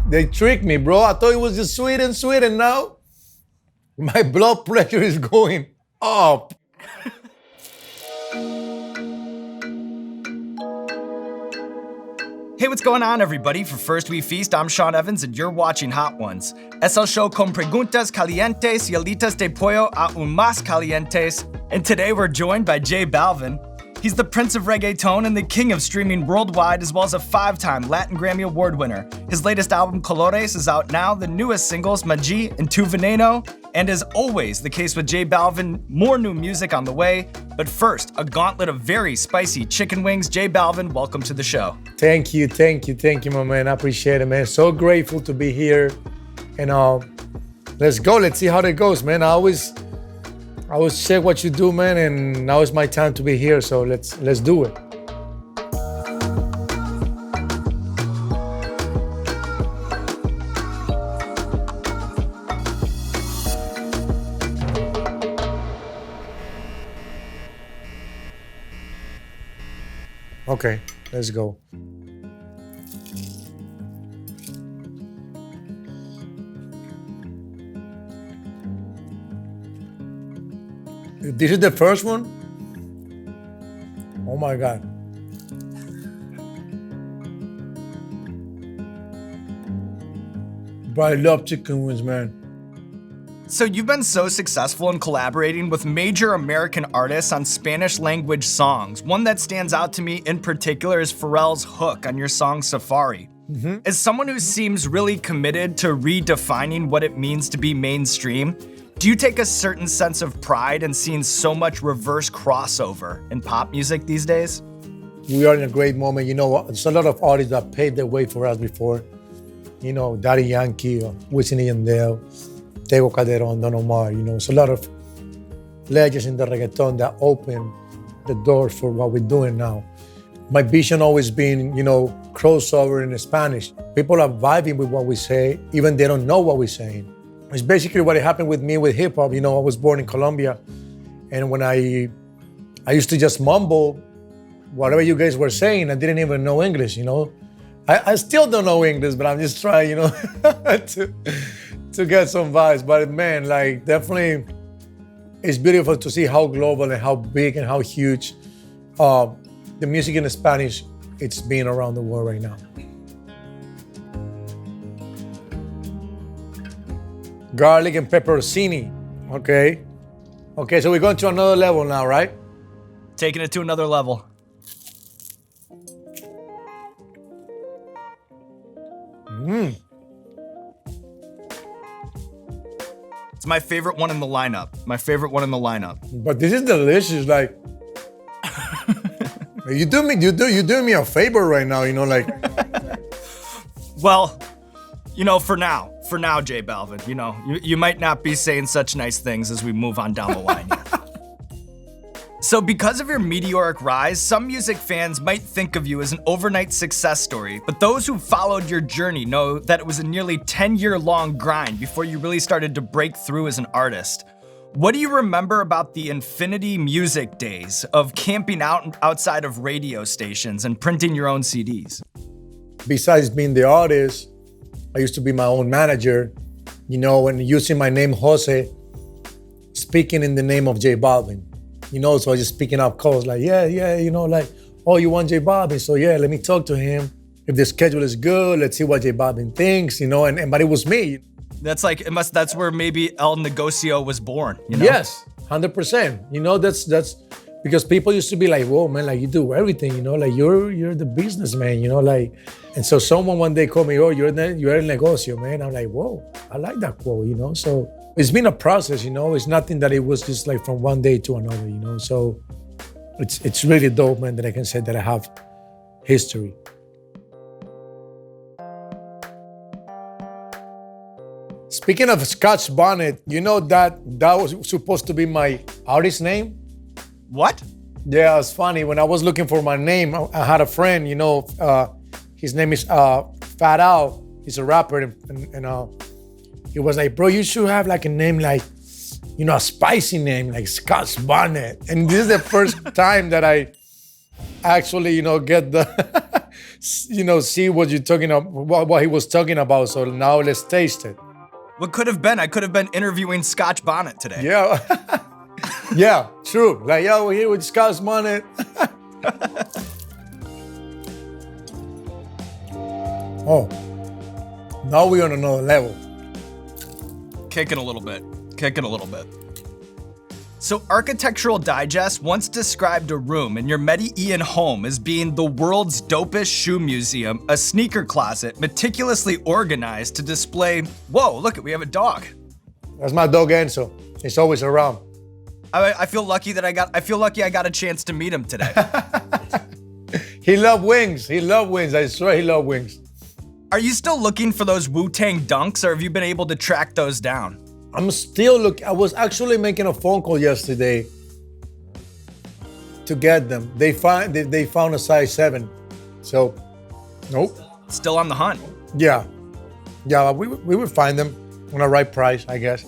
They tricked me, bro. I thought it was just sweet, and now my blood pressure is going up. Hey, what's going on, everybody? For First We Feast, I'm Sean Evans, and you're watching Hot Ones. Es el show con preguntas calientes y alitas de pollo aún más calientes. And today we're joined by J Balvin. He's the prince of reggaeton and the king of streaming worldwide, as well as a 5-time Latin Grammy Award winner. His latest album, Colores, is out now. The newest singles, Maji and Vuh-Nay-No. And as always, the case with J Balvin, more new music on the way. But first, a gauntlet of very spicy chicken wings. J Balvin, welcome to the show. Thank you, my man. I appreciate it, man. So grateful to be here. And let's go. Let's see how that goes, man. I always check what you do, man, and now is my time to be here. So let's do it. Okay, let's go. This is the first one? Oh my God. But I love chicken wings, man. So you've been so successful in collaborating with major American artists on Spanish language songs. One that stands out to me in particular is Pharrell's hook on your song Safari. Mm-hmm. As someone who seems really committed to redefining what it means to be mainstream, do you take a certain sense of pride in seeing so much reverse crossover in pop music these days? We are in a great moment. You know, there's a lot of artists that paved the way for us before. You know, Daddy Yankee, Wisin y Yandel, Tego Calderón, Don Omar. You know, it's a lot of legends in the reggaeton that open the doors for what we're doing now. My vision always been, you know, crossover in Spanish. People are vibing with what we say, even they don't know what we're saying. It's basically what happened with me with hip hop. You know, I was born in Colombia, and when I used to just mumble whatever you guys were saying. I didn't even know English, you know. I still don't know English, but I'm just trying, you know, to get some vibes. But man, like definitely, it's beautiful to see how global and how big and how huge the music in Spanish it's being around the world right now. Garlic and pepperoncini, okay? Okay, so we're going to another level now, right? Taking it to another level. It's my favorite one in the lineup. But this is delicious, like... you doing me a favor right now, you know, like... Well, you know, for now, J Balvin, you know, you might not be saying such nice things as we move on down the line here. So because of your meteoric rise, some music fans might think of you as an overnight success story, but those who followed your journey know that it was a nearly 10-year-long grind before you really started to break through as an artist. What do you remember about the Infinity Music days of camping out outside of radio stations and printing your own CDs? Besides being the artist, I used to be my own manager, you know, and using my name Jose, speaking in the name of J Balvin, you know, so I was just picking up calls like, yeah, you know, like, oh, you want J Balvin? So yeah, let me talk to him. If the schedule is good, let's see what J Balvin thinks, you know, but it was me. That's where maybe El Negocio was born, you know? Yes, 100%. You know, that's because people used to be like, whoa, man, like you do everything, you know, like you're the businessman, you know, like, and so someone one day called me, oh, you're El Negocio, man. I'm like, whoa, I like that quote, you know? So it's been a process, you know? It's nothing that it was just like from one day to another, you know? So it's really dope, man, that I can say that I have history. Speaking of Scotch Bonnet, you know that was supposed to be my artist name? What? Yeah, it's funny. When I was looking for my name, I had a friend, you know, his name is Fat Al. He's a rapper, and he was like, bro, you should have like a name like, you know, a spicy name like Scotch Bonnet. And this is the first time that I actually, get the, see what you're talking about, what he was talking about. So now let's taste it. What could have been? I could have been interviewing Scotch Bonnet today. Yeah. Yeah, true. Like, yeah, we're here with Scotch Bonnet. Oh, now we're on another level. Kicking a little bit. So Architectural Digest once described a room in your Medellin home as being the world's dopest shoe museum, a sneaker closet meticulously organized to display, whoa, look, we have a dog. That's my dog Enzo. He's always around. I feel lucky I got a chance to meet him today. He loves wings. I swear he loves wings. Are you still looking for those Wu-Tang dunks, or have you been able to track those down? I'm still looking. I was actually making a phone call yesterday to get them. They found a size 7. So, nope. Still on the hunt. Yeah, we would find them on the right price, I guess.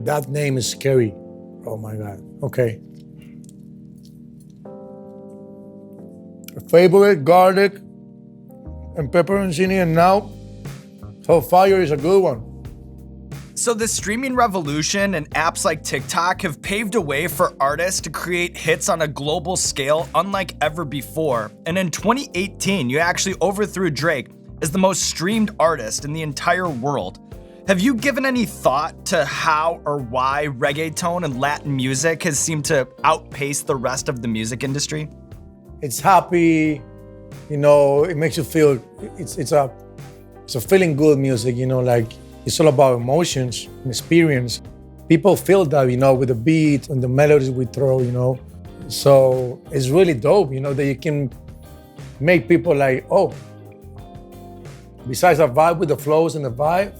That name is scary. Oh my God. Okay. Favorite garlic and pepperoncini, and now Hellfire is a good one. So the streaming revolution and apps like TikTok have paved a way for artists to create hits on a global scale unlike ever before. And in 2018, you actually overthrew Drake as the most streamed artist in the entire world. Have you given any thought to how or why reggaeton and Latin music has seemed to outpace the rest of the music industry? It's happy, it makes you feel, it's a feeling good music, like it's all about emotions and experience. People feel that, with the beat and the melodies we throw, So it's really dope, that you can make people like, oh, besides the vibe with the flows and the vibe,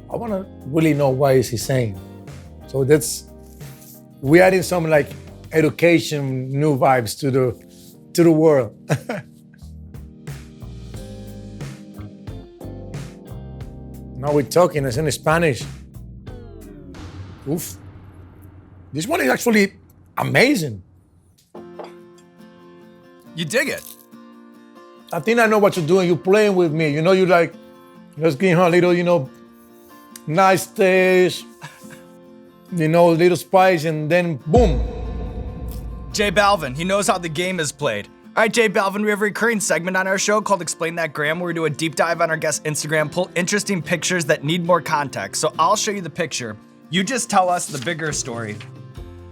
I want to really know what is he saying. So we're adding some like education, new vibes to the world. Now we're talking, it's in Spanish. Oof. This one is actually amazing. You dig it? I think I know what you're doing. You're playing with me. You like, let's give her a little, nice taste, little spice, and then boom. J Balvin, he knows how the game is played. All right, J Balvin, we have a recurring segment on our show called Explain That Gram, where we do a deep dive on our guest's Instagram, pull interesting pictures that need more context. So I'll show you the picture. You just tell us the bigger story.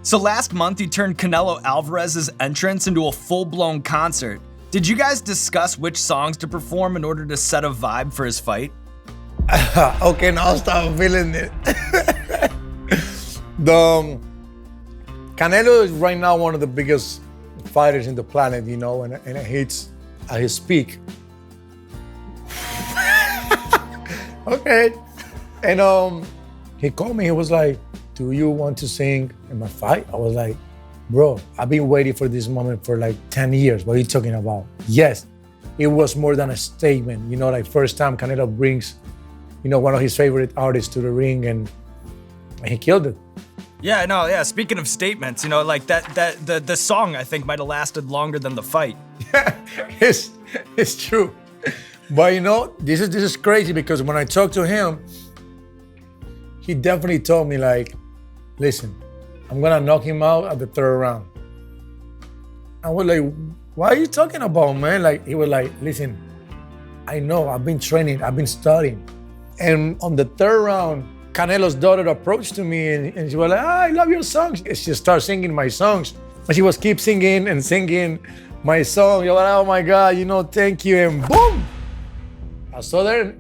So last month, he turned Canelo Alvarez's entrance into a full-blown concert. Did you guys discuss which songs to perform in order to set a vibe for his fight? Okay, now I'll start feeling it. Canelo is right now one of the biggest fighters in the planet, and it hits at his peak. Okay. And he called me, he was like, do you want to sing in my fight? I was like, bro, I've been waiting for this moment for like 10 years. What are you talking about? Yes, it was more than a statement. Like first time Canelo brings, one of his favorite artists to the ring, and he killed it. Yeah, no, yeah. Speaking of statements, like the song I think might have lasted longer than the fight. Yeah, it's true. But this is crazy because when I talked to him, he definitely told me like, listen, I'm gonna knock him out at the 3rd round. I was like, what are you talking about, man? Like, he was like, listen, I know, I've been training, I've been studying. And on the 3rd round, Canelo's daughter approached to me and she was like, I love your songs. And she started singing my songs. And she was keep singing and singing my song. You're like, oh my God, thank you. And boom, I saw there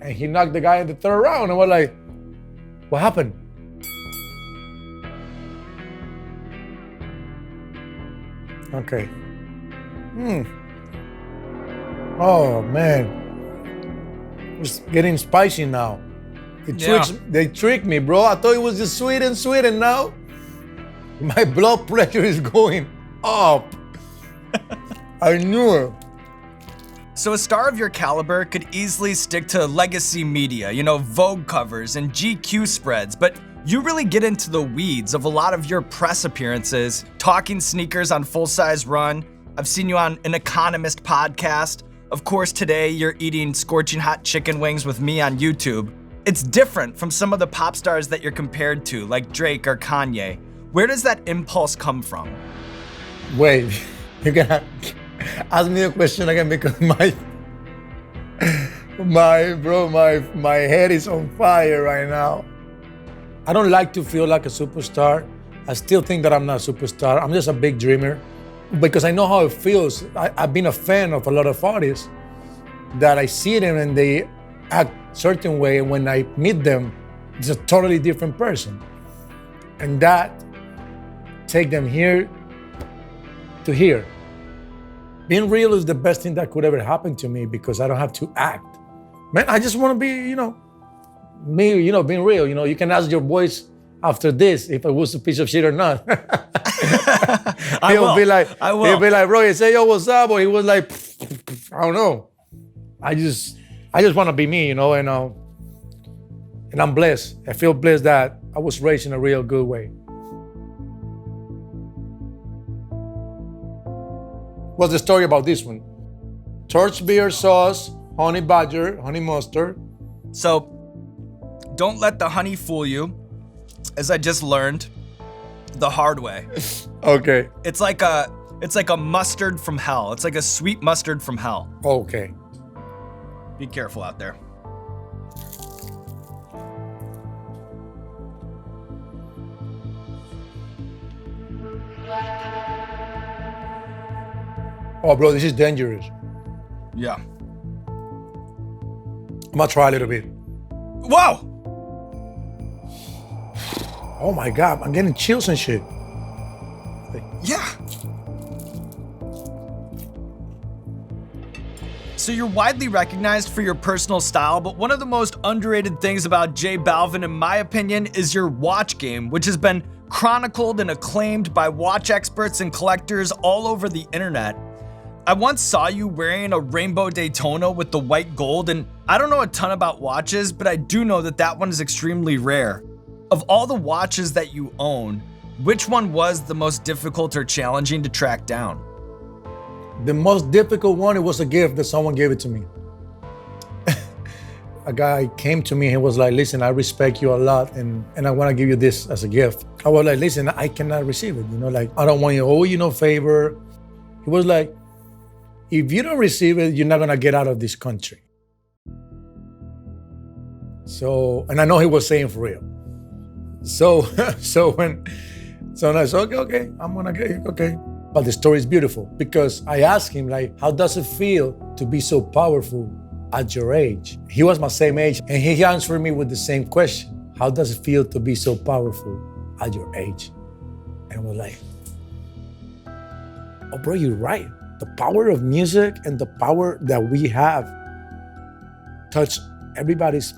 and he knocked the guy in the 3rd round. And we're like, what happened? Okay. Oh man, it's getting spicy now. They tricked me, bro. I thought it was just sweet, and now my blood pressure is going up. I knew it. So a star of your caliber could easily stick to legacy media, Vogue covers and GQ spreads, but you really get into the weeds of a lot of your press appearances, talking sneakers on Full Size Run. I've seen you on an Economist podcast. Of course, today you're eating scorching hot chicken wings with me on YouTube. It's different from some of the pop stars that you're compared to, like Drake or Kanye. Where does that impulse come from? Wait, you're gonna ask me a question again because my head is on fire right now. I don't like to feel like a superstar. I still think that I'm not a superstar. I'm just a big dreamer because I know how it feels. I've been a fan of a lot of artists that I see them and they act a certain way, and when I meet them, it's a totally different person. And that take them here to here. Being real is the best thing that could ever happen to me because I don't have to act. Man, I just want to be, me, being real. You can ask your boys after this if I was a piece of shit or not. He'll be like, bro, he say, yo, what's up? Or he was like, I don't know. I just want to be me, and I'm blessed. I feel blessed that I was raised in a real good way. What's the story about this one? Torch beer sauce, honey badger, honey mustard. So, don't let the honey fool you, as I just learned the hard way. Okay. It's like a mustard from hell. It's like a sweet mustard from hell. Okay. Be careful out there. Oh, bro, this is dangerous. Yeah. I'm gonna try a little bit. Whoa! Oh my God, I'm getting chills and shit. Yeah. So you're widely recognized for your personal style, but one of the most underrated things about J Balvin, in my opinion, is your watch game, which has been chronicled and acclaimed by watch experts and collectors all over the internet. I once saw you wearing a rainbow Daytona with the white gold, and I don't know a ton about watches, but I do know that one is extremely rare. Of all the watches that you own, which one was the most difficult or challenging to track down? The most difficult one, it was a gift that someone gave it to me. A guy came to me and was like, listen, I respect you a lot and I want to give you this as a gift. I was like, listen, I cannot receive it. I don't want you to owe you no favor. He was like, if you don't receive it, you're not going to get out of this country. So, and I know he was saying for real. So I said, okay, I'm going to get it, okay. But the story is beautiful because I asked him, like, how does it feel to be so powerful at your age? He was my same age, and he answered me with the same question. How does it feel to be so powerful at your age? And I was like, oh, bro, you're right. The power of music and the power that we have touch everybody's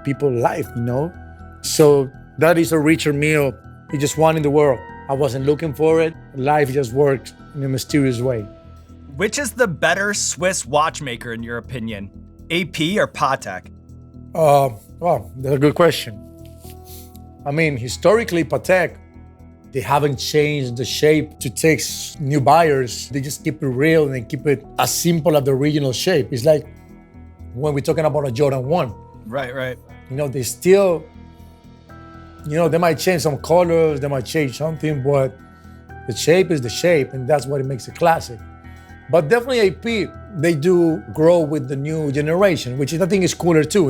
people's life, So that is a richer meal. You just want in the world. I wasn't looking for it. Life just worked in a mysterious way. Which is the better Swiss watchmaker in your opinion, AP or Patek? Well, that's a good question. I mean, historically, Patek, they haven't changed the shape to take new buyers. They just keep it real and they keep it as simple as the original shape. It's like when we're talking about a Jordan 1. Right. They still, they might change some colors, they might change something, but the shape is the shape, and that's what it makes it classic. But definitely AP, they do grow with the new generation, which I think is cooler too,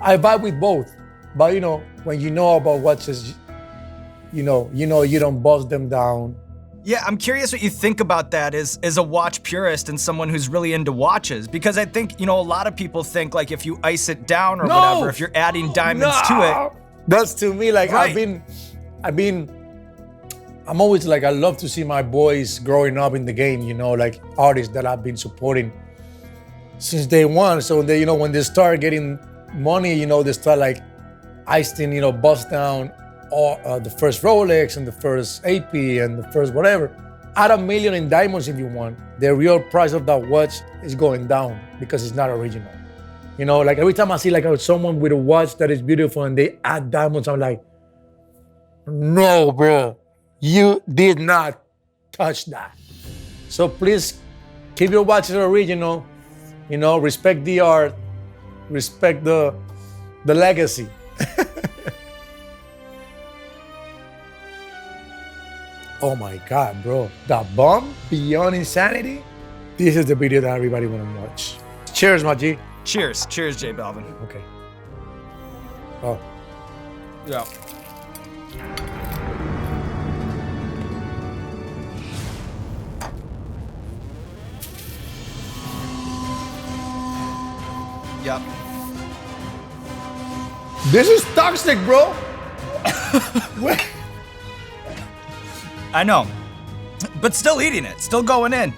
I vibe with both. But, when you know about watches, you don't bust them down. Yeah, I'm curious what you think about that as a watch purist and someone who's really into watches. Because I think, a lot of people think like if you ice it down or whatever, if you're adding diamonds to it. That's to me, like, right. I'm always like, I love to see my boys growing up in the game, like artists that I've been supporting since day one. So they, when they start getting money, they start like icing, bust down all the first Rolex and the first AP and the first whatever. add $1 million in diamonds if you want. The real price of that watch is going down because it's not original. You know, like every time I see like someone with a watch that is beautiful and they add diamonds, I'm like, no, bro, you did not touch that. So please keep your watches original, you know, respect the art, respect the legacy. Oh my God, bro. That bomb beyond insanity. This is the video that everybody wanna watch. Cheers, my G. Cheers. Cheers, J Balvin. Okay. Oh. Yeah. Yep. This is toxic, bro. What? I know. But still eating it. Still going in.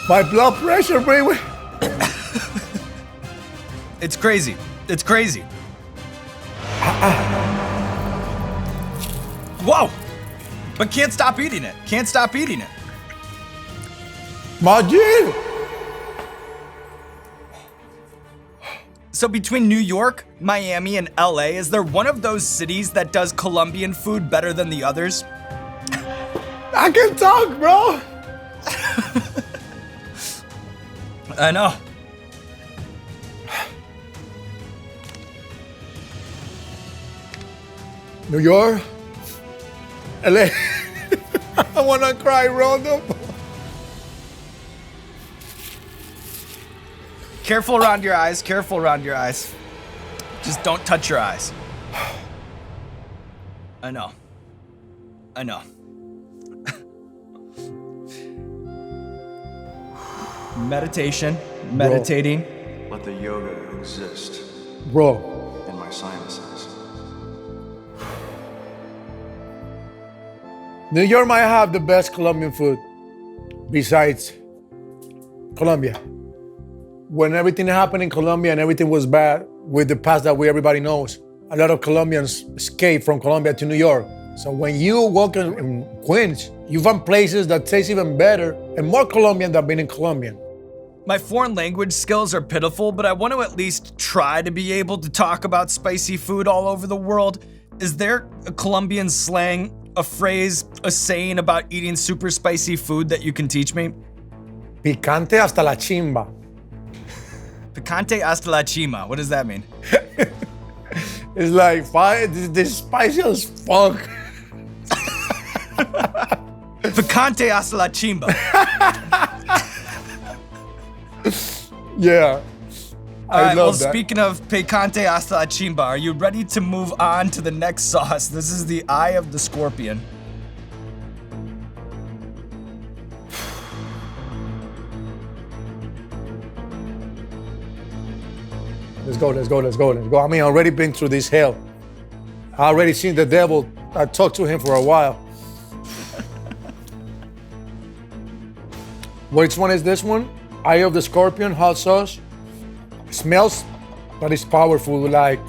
My blood pressure, bro. It's crazy. It's crazy. Whoa! But can't stop eating it. Can't stop eating it. My G. So between New York, Miami, and LA, is there one of those cities that does Colombian food better than the others? I can talk, bro. I know. New York, LA. I wanna cry, Rondo. Careful around your eyes. Careful around your eyes. Just don't touch your eyes. I know. I know. Meditation. Meditating. Let the yoga exist Bro, in my sinuses. New York might have the best Colombian food besides Colombia. When everything happened in Colombia and everything was bad with the past that everybody knows, a lot of Colombians escaped from Colombia to New York. So when you walk in Queens, you find places that taste even better and more Colombian than being in Colombian. My foreign language skills are pitiful, but I want to at least try to be able to talk about spicy food all over the world. Is there a Colombian slang, a phrase, a saying about eating super spicy food that you can teach me? Picante hasta la chimba. Picante hasta la chima. What does that mean? It's like, this spicy as fuck. Picante hasta la chimba. Yeah. All right, well, love that. speaking of picante hasta la chimba, are you ready to move on to the next sauce? This is the eye of the scorpion. Let's go, let's go, let's go, let's go. I mean, I already been through this hell. I already seen the devil. I talked to him for a while. Which one is this one? Eye of the Scorpion, hot sauce. Smells, but it's powerful, like,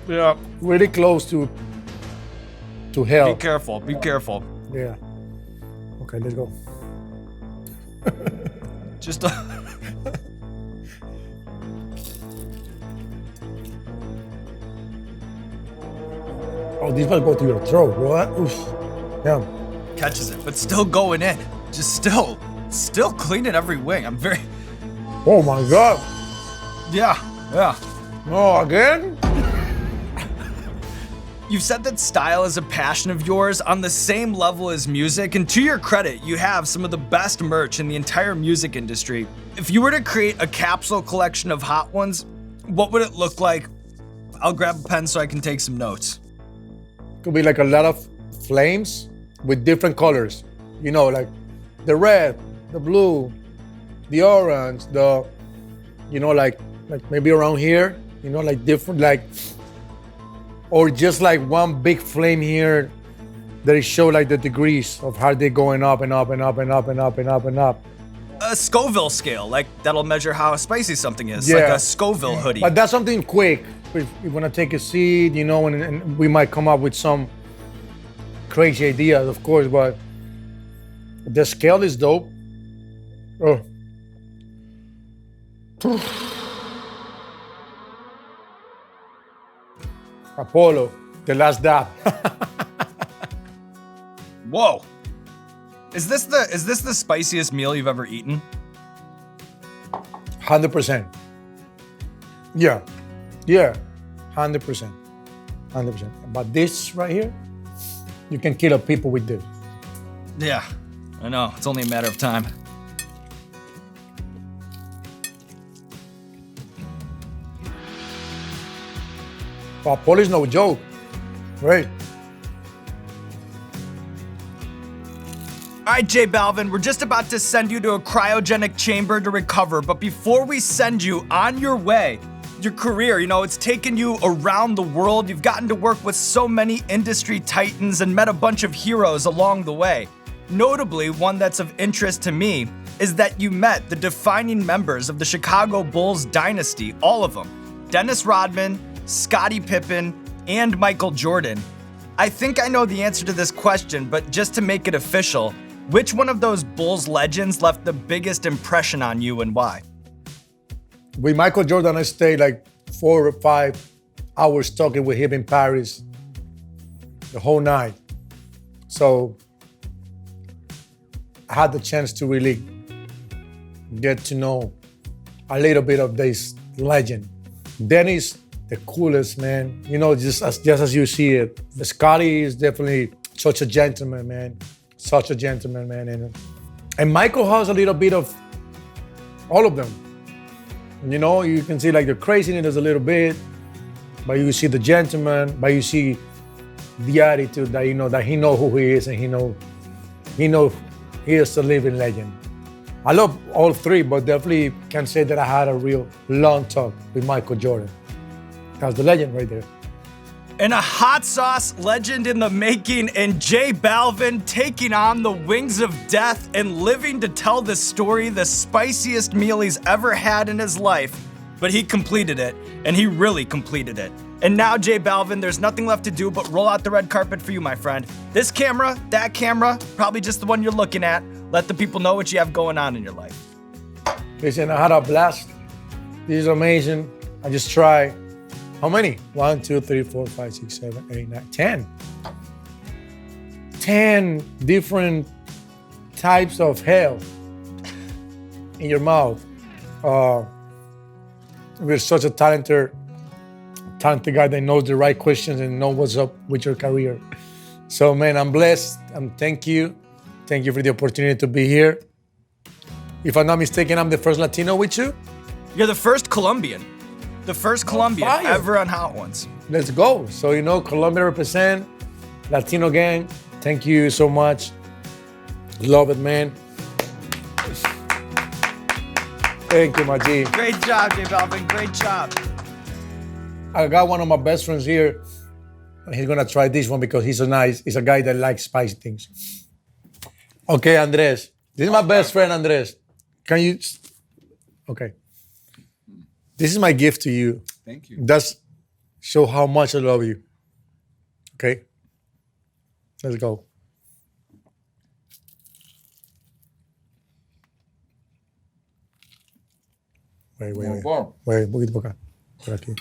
yeah, really close to hell. Be careful, be careful. Yeah. Okay, let's go. Just Oh, this might go to your throat, bro. Oof. Yeah. catches it, but still going in. Just still cleaning every wing. I'm very, Oh my God. yeah. No, again? You've said that style is a passion of yours on the same level as music, and to your credit, you have some of the best merch in the entire music industry. If you were to create a capsule collection of hot ones, what would it look like? I'll grab a pen so I can take some notes. Could be like a lot of flames with different colors. You know, like the red, the blue, the orange, the, you know, like maybe around here, you know, like different, like, or just like one big flame here that it show like the degrees of how they're going up and up and up and up and up and up and up. A Scoville scale, like that'll measure how spicy something is, like a Scoville hoodie. But that's something quick. If you want to take a seed, you know, and we might come up with some crazy ideas, of course, but The scale is dope. Oh. Apollo, the last dab. Whoa. Is this the spiciest meal you've ever eaten? 100%. Yeah. Yeah. 100%. 100%. But this right here, you can kill a people with this. Yeah, I know. It's only a matter of time. Apollo is no joke. Right. All right, J Balvin, we're just about to send you to a cryogenic chamber to recover, but before we send you on your way, your career, it's taken you around the world. You've gotten to work with so many industry titans and met a bunch of heroes along the way. Notably, one that's of interest to me is that you met the defining members of the Chicago Bulls dynasty, all of them. Dennis Rodman, Scottie Pippen, and Michael Jordan. I think I know the answer to this question, but just to make it official, which one of those Bulls legends left the biggest impression on you and why? With Michael Jordan, I stayed like 4 or 5 hours talking with him in Paris the whole night. So I had the chance to really get to know a little bit of this legend. Dennis, the coolest, man. Just as you see it. Scottie is definitely such a gentleman, man. Such a gentleman, man. And Michael has a little bit of all of them. You can see like the craziness a little bit, but you see the gentleman, but you see the attitude that that he know who he is and he know he is a living legend. I love all three, but definitely can say that I had a real long talk with Michael Jordan. That's the legend right there. And a hot sauce legend in the making, and J Balvin taking on the wings of death and living to tell the story, the spiciest meal he's ever had in his life. But he completed it, and he really completed it. And now, J Balvin, there's nothing left to do but roll out the red carpet for you, my friend. This camera, that camera, probably just the one you're looking at. Let the people know what you have going on in your life. Listen, I had a blast. This is amazing. I just try. How many? 1, 2, 3, 4, 5, 6, 7, 8, 9, 10. 10 different types of hell in your mouth. We're such a talented guy that knows the right questions and knows what's up with your career. So, man, I'm blessed. Thank you. Thank you for the opportunity to be here. If I'm not mistaken, I'm the first Latino with you. You're the first Colombian. The first Colombian ever on Hot Ones. Let's go. So, Colombia represent, Latino gang. Thank you so much. Love it, man. Thank you, my G. Great job, J Balvin. Great job. I got one of my best friends here. He's gonna try this one because he's so nice. He's a guy that likes spicy things. Okay, Andres. This is my best friend, Andres. Can you? Okay. This is my gift to you. Thank you. That's show how much I love you. Okay? Let's go. Wait. Wait, un poquito por acá. Por aquí.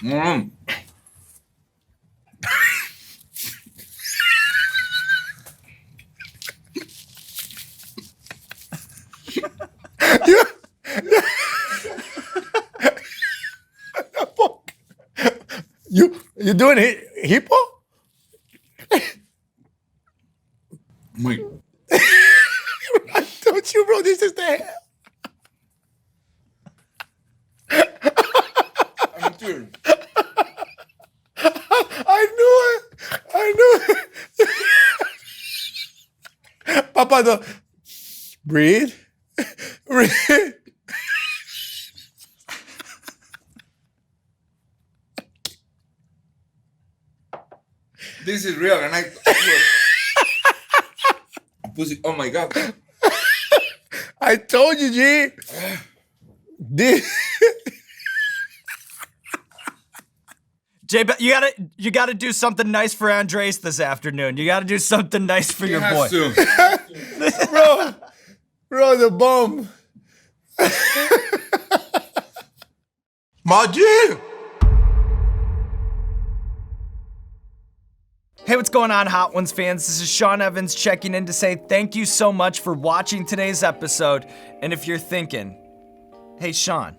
You doing hippo? Wait. I told you, bro, this is the hell. I'm doing. I knew it. Papa, breathe. Breathe. This is real, and I pussy. Oh my God! I told you, G. This. Jay, you gotta do something nice for Andres this afternoon. You gotta do something nice for your boy. Bro, the bomb. My G! Hey, what's going on, Hot Ones fans? This is Sean Evans checking in to say thank you so much for watching today's episode. And if you're thinking, hey, Sean,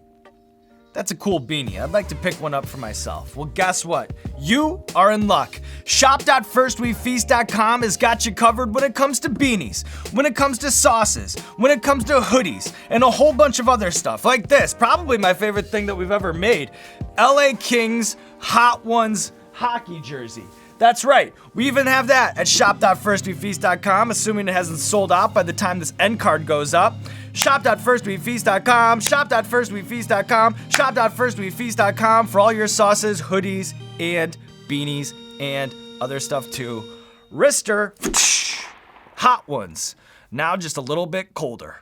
that's a cool beanie. I'd like to pick one up for myself. Well, guess what? You are in luck. Shop.firstwefeast.com has got you covered when it comes to beanies, when it comes to sauces, when it comes to hoodies, and a whole bunch of other stuff like this. Probably my favorite thing that we've ever made. LA Kings Hot Ones hockey jersey. That's right, we even have that at shop.firstwefeast.com, assuming it hasn't sold out by the time this end card goes up. Shop.firstwefeast.com, shop.firstwefeast.com, shop.firstwefeast.com for all your sauces, hoodies, and beanies, and other stuff too. Wrister, Hot Ones, now just a little bit colder.